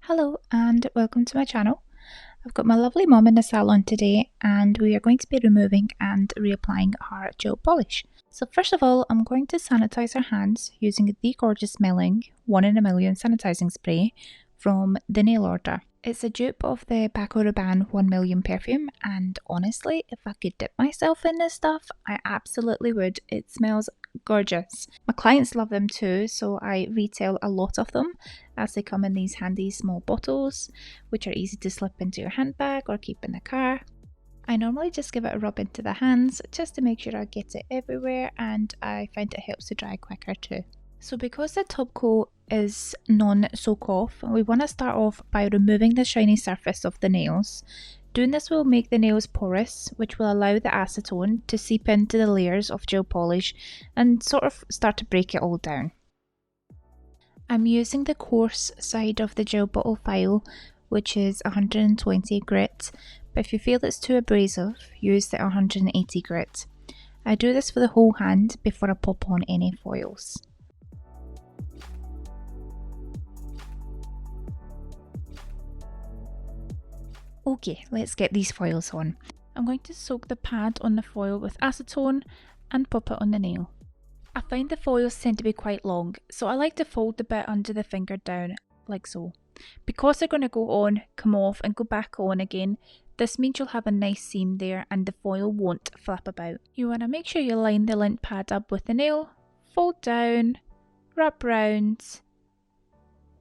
Hello and welcome to my channel. I've got my lovely mum in the salon today and we are going to be removing and reapplying her gel polish. So first of all, I'm going to sanitize her hands using the gorgeous smelling 1 in a million sanitizing spray from the Nail Order. It's a dupe of the Paco Rabanne 1 million perfume, and honestly, if I could dip myself in this stuff, I absolutely would. It smells gorgeous. My clients love them too, so I retail a lot of them as they come in these handy small bottles, which are easy to slip into your handbag or keep in the car. I normally just give it a rub into the hands just to make sure I get it everywhere, and I find it helps to dry quicker too. So because the top coat is non-soak off, we want to start off by removing the shiny surface of the nails. Doing this will make the nails porous, which will allow the acetone to seep into the layers of gel polish and sort of start to break it all down. I'm using the coarse side of the gel bottle file, which is 120 grit, but if you feel it's too abrasive, use the 180 grit. I do this for the whole hand before I pop on any foils. Okay, let's get these foils on. I'm going to soak the pad on the foil with acetone and pop it on the nail. I find the foils tend to be quite long, so I like to fold the bit under the finger down, like so. Because they're going to go on, come off and go back on again, this means you'll have a nice seam there and the foil won't flap about. You want to make sure you line the lint pad up with the nail, fold down, wrap round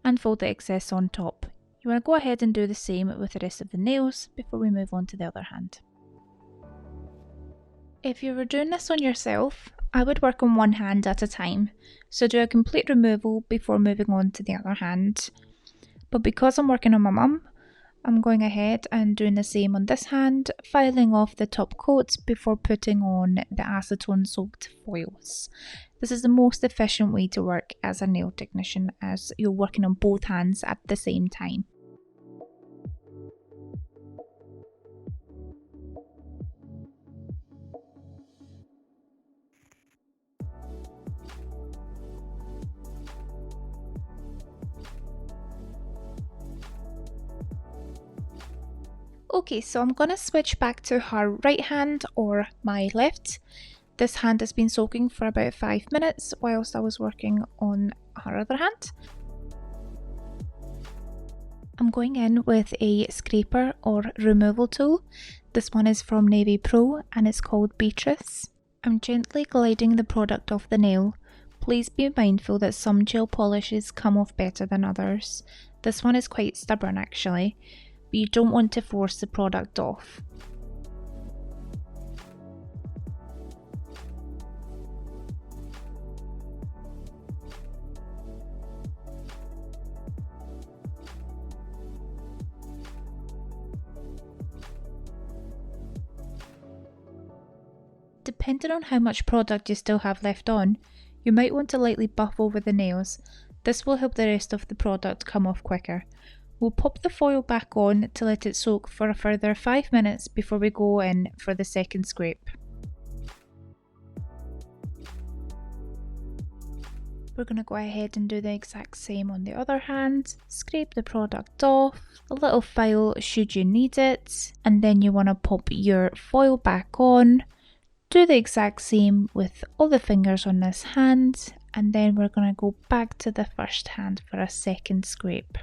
and fold the excess on top. You want to go ahead and do the same with the rest of the nails before we move on to the other hand. If you were doing this on yourself, I would work on one hand at a time, so do a complete removal before moving on to the other hand. But because I'm working on my mum, I'm going ahead and doing the same on this hand, filing off the top coats before putting on the acetone soaked foils. This is the most efficient way to work as a nail technician, as you're working on both hands at the same time. Okay, so I'm going to switch back to her right hand or my left. This hand has been soaking for about 5 minutes whilst I was working on her other hand. I'm going in with a scraper or removal tool. This one is from Navy Pro and it's called Beatrice. I'm gently gliding the product off the nail. Please be mindful that some gel polishes come off better than others. This one is quite stubborn actually, but you don't want to force the product off. Depending on how much product you still have left on, you might want to lightly buff over the nails. This will help the rest of the product come off quicker. We'll pop the foil back on to let it soak for a further 5 minutes before we go in for the second scrape. We're going to go ahead and do the exact same on the other hand. Scrape the product off, a little file should you need it, and then you want to pop your foil back on. Do the exact same with all the fingers on this hand, and then we're going to go back to the first hand for a second scrape.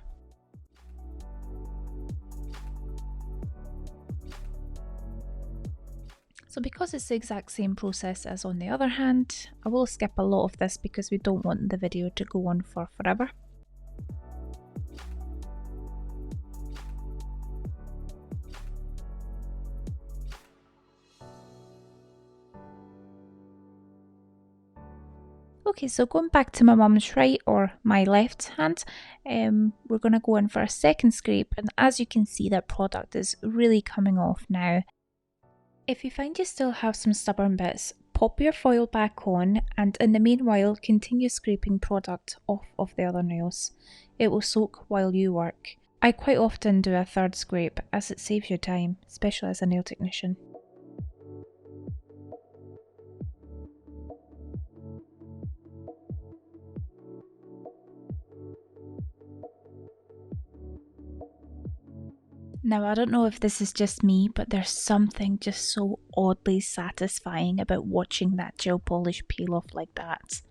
So because it's the exact same process as on the other hand, I will skip a lot of this because we don't want the video to go on for forever. Okay, so going back to my mum's right or my left hand, we're going to go in for a second scrape, and as you can see, that product is really coming off now. If you find you still have some stubborn bits, pop your foil back on and in the meanwhile continue scraping product off of the other nails. It will soak while you work. I quite often do a third scrape as it saves you time, especially as a nail technician. Now, I don't know if this is just me, but there's something just so oddly satisfying about watching that gel polish peel off like that.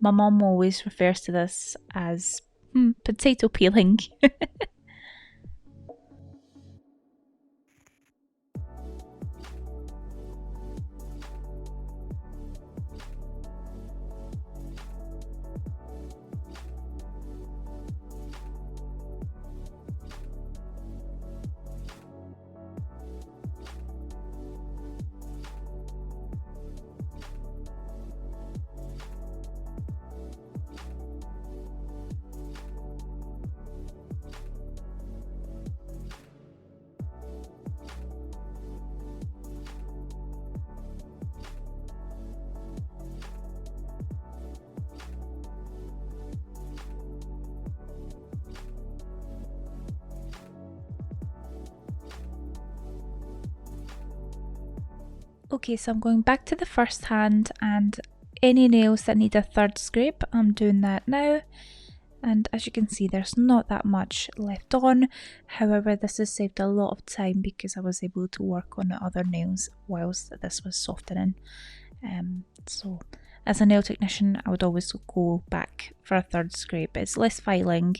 My mum always refers to this as potato peeling. Okay, so I'm going back to the first hand, and any nails that need a third scrape, I'm doing that now. And as you can see, there's not that much left on. However, this has saved a lot of time because I was able to work on the other nails whilst this was softening. So as a nail technician, I would always go back for a third scrape. It's less filing.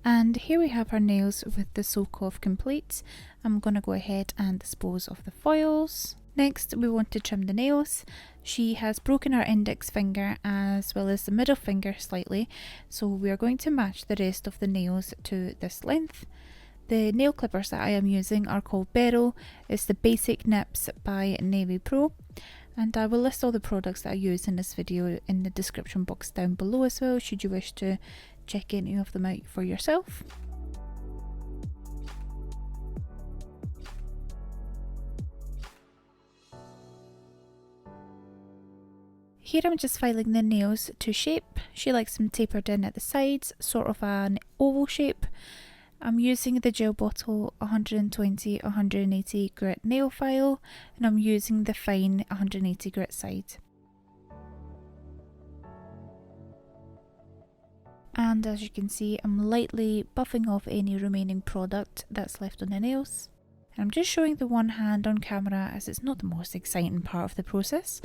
And here we have our nails with the soak off complete. I'm going to go ahead and dispose of the foils. Next, we want to trim the nails. She has broken her index finger as well as the middle finger slightly, so we are going to match the rest of the nails to this length. The nail clippers that I am using are called Beryl. It's the Basic Nips by Navy Pro. And I will list all the products that I use in this video in the description box down below as well, should you wish to check any of them out for yourself. Here I'm just filing the nails to shape. She likes them tapered in at the sides, sort of an oval shape. I'm using the gel bottle 120-180 grit nail file, and I'm using the fine 180 grit side. And as you can see, I'm lightly buffing off any remaining product that's left on the nails. And I'm just showing the one hand on camera as it's not the most exciting part of the process,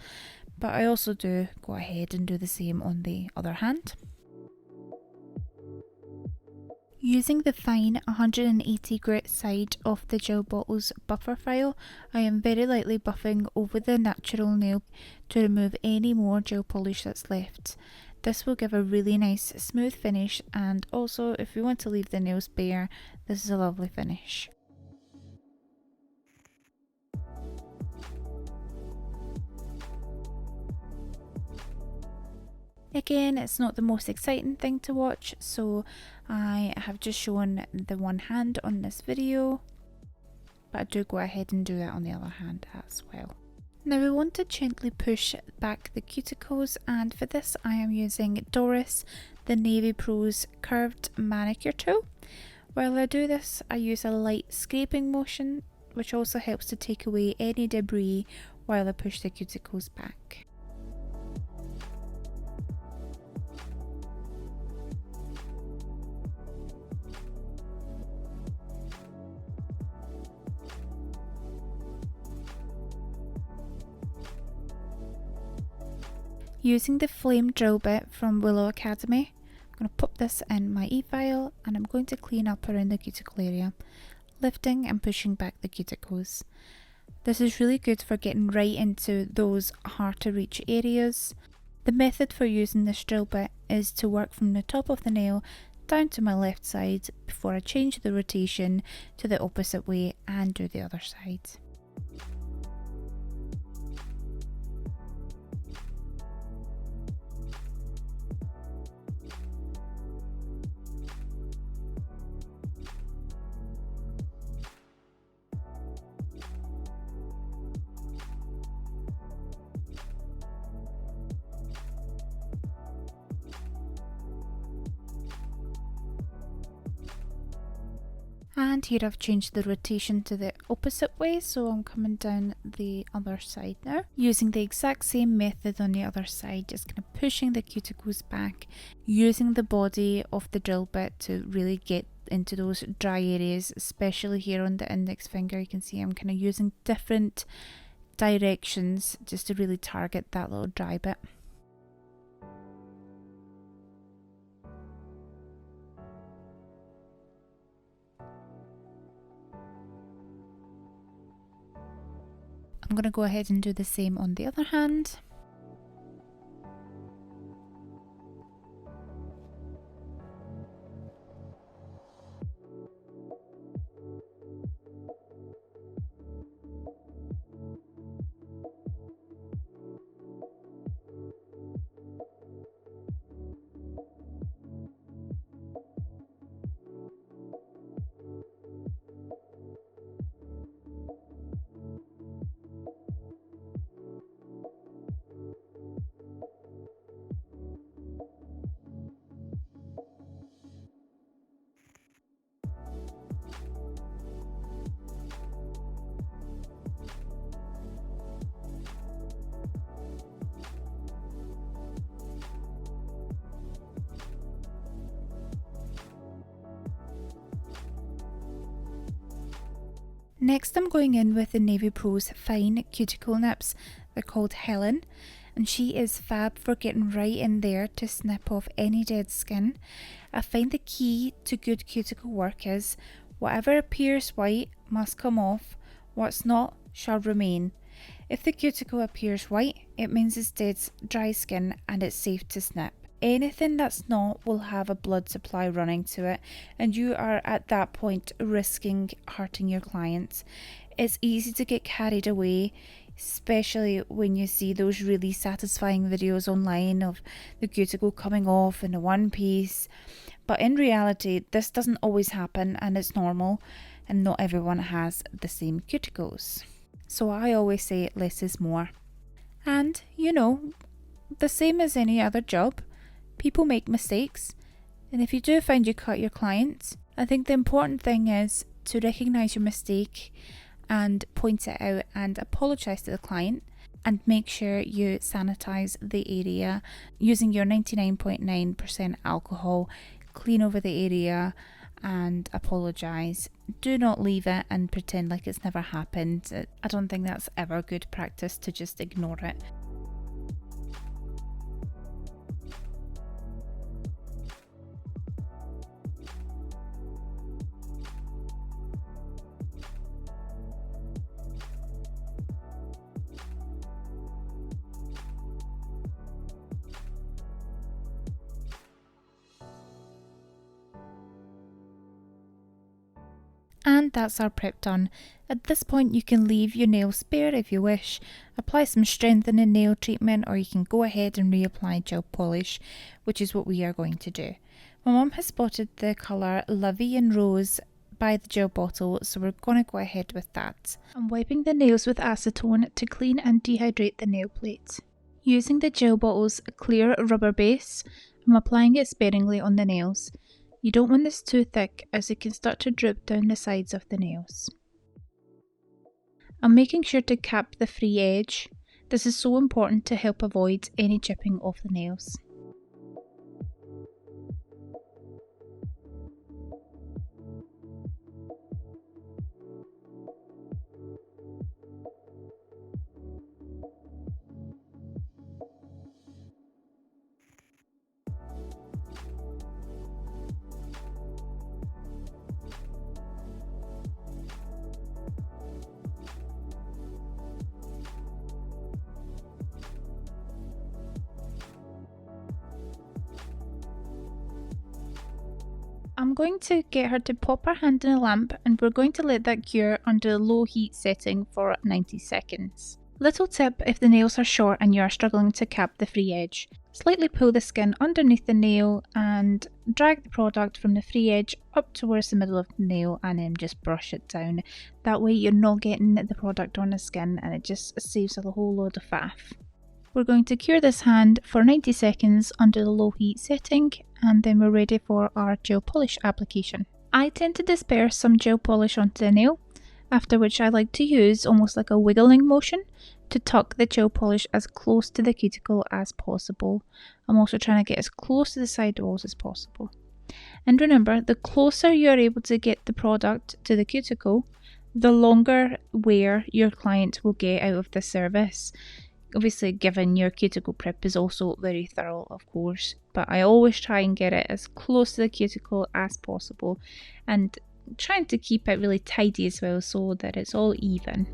but I also do go ahead and do the same on the other hand. Using the fine 180 grit side of the gel bottle's buffer file, I am very lightly buffing over the natural nail to remove any more gel polish that's left. This will give a really nice smooth finish, and also if you want to leave the nails bare, this is a lovely finish. Again, it's not the most exciting thing to watch, so I have just shown the one hand on this video, but I do go ahead and do that on the other hand as well. Now we want to gently push back the cuticles, and for this I am using Doris, the Navy Pro's curved manicure tool. While I do this, I use a light scraping motion, which also helps to take away any debris while I push the cuticles back. Using the flame drill bit from Willow Academy, I'm going to pop this in my e-file, and I'm going to clean up around the cuticle area, lifting and pushing back the cuticles. This is really good for getting right into those hard to reach areas. The method for using this drill bit is to work from the top of the nail down to my left side before I change the rotation to the opposite way and do the other side. And here I've changed the rotation to the opposite way, so I'm coming down the other side now. Using the exact same method on the other side, just kind of pushing the cuticles back, using the body of the drill bit to really get into those dry areas, especially here on the index finger. You can see I'm kind of using different directions just to really target that little dry bit. I'm going to go ahead and do the same on the other hand. Next I'm going in with the Navy Pro's fine cuticle nips. They're called Helen, and she is fab for getting right in there to snip off any dead skin. I find the key to good cuticle work is whatever appears white must come off, what's not shall remain. If the cuticle appears white, it means it's dead dry skin and it's safe to snip. Anything that's not will have a blood supply running to it, and you are at that point risking hurting your clients. It's easy to get carried away, especially when you see those really satisfying videos online of the cuticle coming off in a one piece. But in reality, this doesn't always happen, and it's normal, and not everyone has the same cuticles. So I always say less is more. And you know, the same as any other job, people make mistakes, and if you do find you cut your clients, I think the important thing is to recognise your mistake and point it out and apologise to the client, and make sure you sanitise the area using your 99.9% alcohol, clean over the area and apologise. Do not leave it and pretend like it's never happened. I don't think that's ever good practice to just ignore it. And that's our prep done. At this point you can leave your nails bare if you wish, apply some strengthening nail treatment, or you can go ahead and reapply gel polish, which is what we are going to do. My mum has spotted the colour La Vie en Rose by the gel bottle, so we're going to go ahead with that. I'm wiping the nails with acetone to clean and dehydrate the nail plate. Using the gel bottle's clear rubber base, I'm applying it sparingly on the nails. You don't want this too thick, as it can start to drip down the sides of the nails. I'm making sure to cap the free edge. This is so important to help avoid any chipping of the nails. I'm going to get her to pop her hand in a lamp, and we're going to let that cure under a low heat setting for 90 seconds. Little tip if the nails are short and you are struggling to cap the free edge. Slightly pull the skin underneath the nail and drag the product from the free edge up towards the middle of the nail, and then just brush it down. That way you're not getting the product on the skin, and it just saves a whole load of faff. We're going to cure this hand for 90 seconds under the low heat setting, and then we're ready for our gel polish application. I tend to disperse some gel polish onto the nail, after which I like to use almost like a wiggling motion to tuck the gel polish as close to the cuticle as possible. I'm also trying to get as close to the side walls as possible. And remember, the closer you're able to get the product to the cuticle, the longer wear your client will get out of the service. Obviously, given your cuticle prep is also very thorough, of course, but I always try and get it as close to the cuticle as possible, and trying to keep it really tidy as well so that it's all even.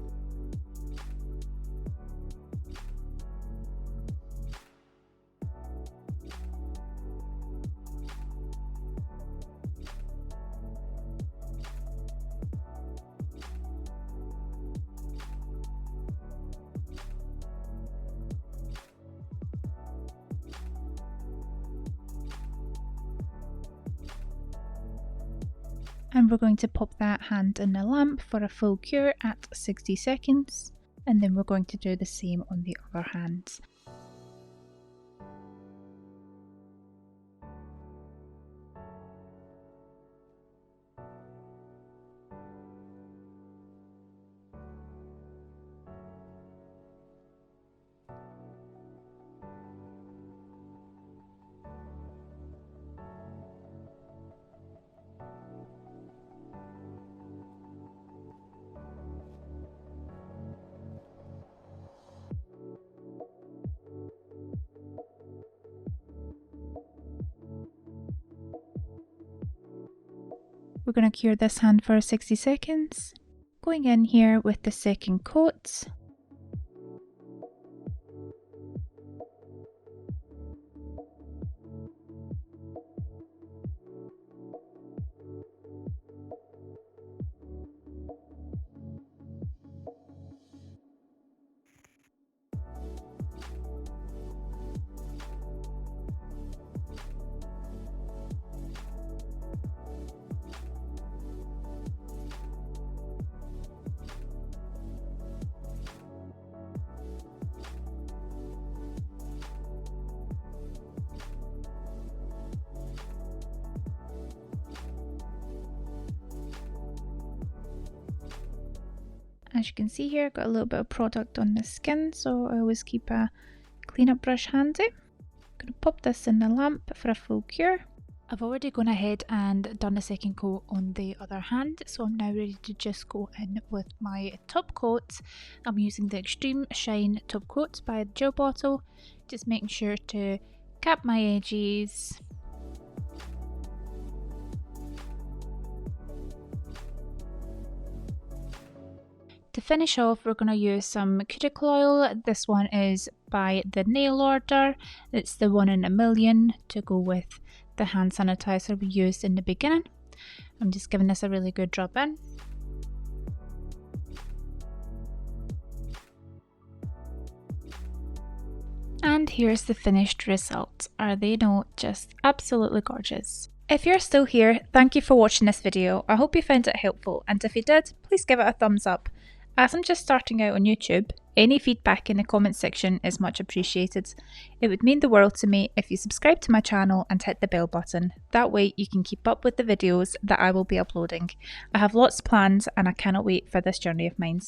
And we're going to pop that hand in the lamp for a full cure at 60 seconds, and then we're going to do the same on the other hand. We're going to cure this hand for 60 seconds. Going in here with the second coat. As you can see here, I've got a little bit of product on the skin, so I always keep a cleanup brush handy. I'm going to pop this in the lamp for a full cure. I've already gone ahead and done a second coat on the other hand, so I'm now ready to just go in with my top coat. I'm using the Extreme Shine top coat by the gel bottle, just making sure to cap my edges. To finish off, we're going to use some cuticle oil. This one is by the Nail Order. It's the 1 in a million to go with the hand sanitizer we used in the beginning. I'm just giving this a really good rub in. And here's the finished result. Are they not just absolutely gorgeous? If you're still here, thank you for watching this video. I hope you found it helpful, and if you did, please give it a thumbs up. As I'm just starting out on YouTube, any feedback in the comments section is much appreciated. It would mean the world to me if you subscribe to my channel and hit the bell button. That way you can keep up with the videos that I will be uploading. I have lots planned and I cannot wait for this journey of mine.